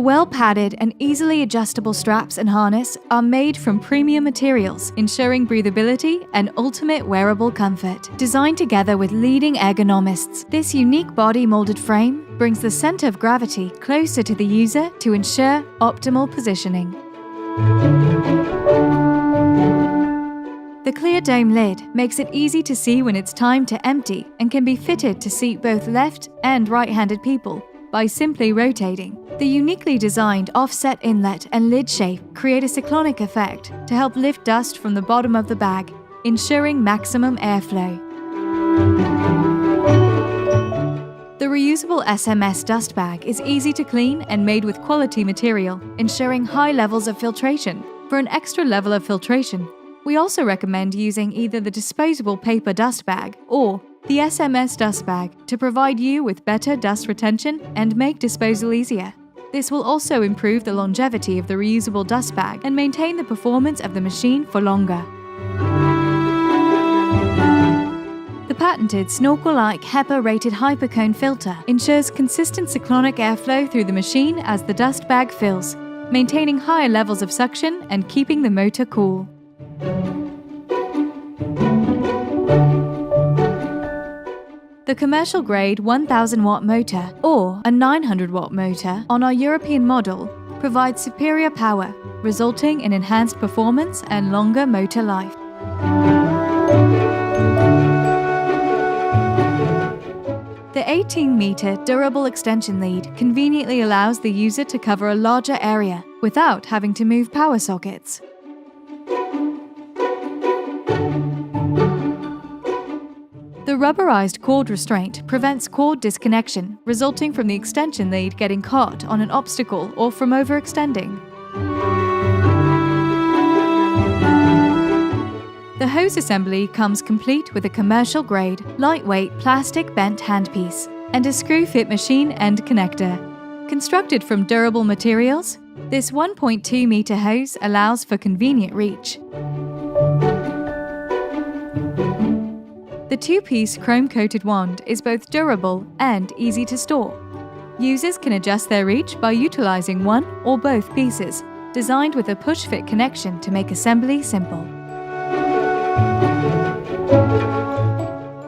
well-padded and easily adjustable straps and harness are made from premium materials, ensuring breathability and ultimate wearable comfort. Designed together with leading ergonomists, this unique body-molded frame brings the center of gravity closer to the user to ensure optimal positioning. The clear dome lid makes it easy to see when it's time to empty and can be fitted to seat both left and right-handed people by simply rotating. The uniquely designed offset inlet and lid shape create a cyclonic effect to help lift dust from the bottom of the bag, ensuring maximum airflow. The reusable SMS dust bag is easy to clean and made with quality material, ensuring high levels of filtration. For an extra level of filtration, we also recommend using either the disposable paper dust bag or the SMS dust bag to provide you with better dust retention and make disposal easier. This will also improve the longevity of the reusable dust bag and maintain the performance of the machine for longer. The patented snorkel-like HEPA-rated hypercone filter ensures consistent cyclonic airflow through the machine as the dust bag fills, maintaining higher levels of suction and keeping the motor cool. The commercial-grade 1000-watt motor or a 900-watt motor on our European model provides superior power, resulting in enhanced performance and longer motor life. The 18-meter durable extension lead conveniently allows the user to cover a larger area without having to move power sockets. The rubberized cord restraint prevents cord disconnection resulting from the extension lead getting caught on an obstacle or from overextending. The hose assembly comes complete with a commercial-grade, lightweight plastic bent handpiece and a screw-fit machine end connector. Constructed from durable materials, this 1.2-meter hose allows for convenient reach. The two-piece chrome-coated wand is both durable and easy to store. Users can adjust their reach by utilizing one or both pieces, designed with a push-fit connection to make assembly simple.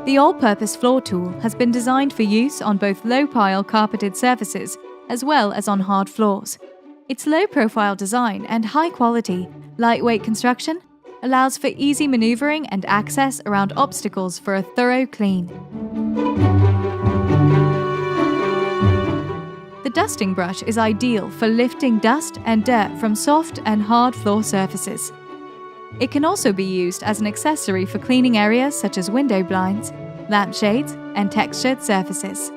The all-purpose floor tool has been designed for use on both low-pile carpeted surfaces as well as on hard floors. Its low-profile design and high-quality, lightweight construction allows for easy maneuvering and access around obstacles for a thorough clean. The dusting brush is ideal for lifting dust and dirt from soft and hard floor surfaces. It can also be used as an accessory for cleaning areas such as window blinds, lampshades, and textured surfaces.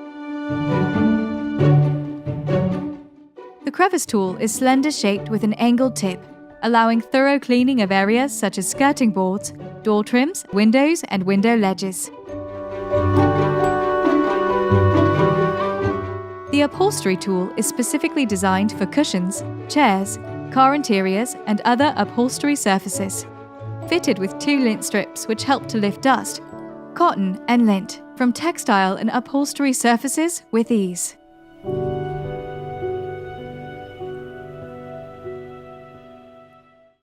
The crevice tool is slender-shaped with an angled tip, allowing thorough cleaning of areas such as skirting boards, door trims, windows, and window ledges. The upholstery tool is specifically designed for cushions, chairs, car interiors, and other upholstery surfaces. Fitted with 2 lint strips which help to lift dust, cotton, and lint from textile and upholstery surfaces with ease.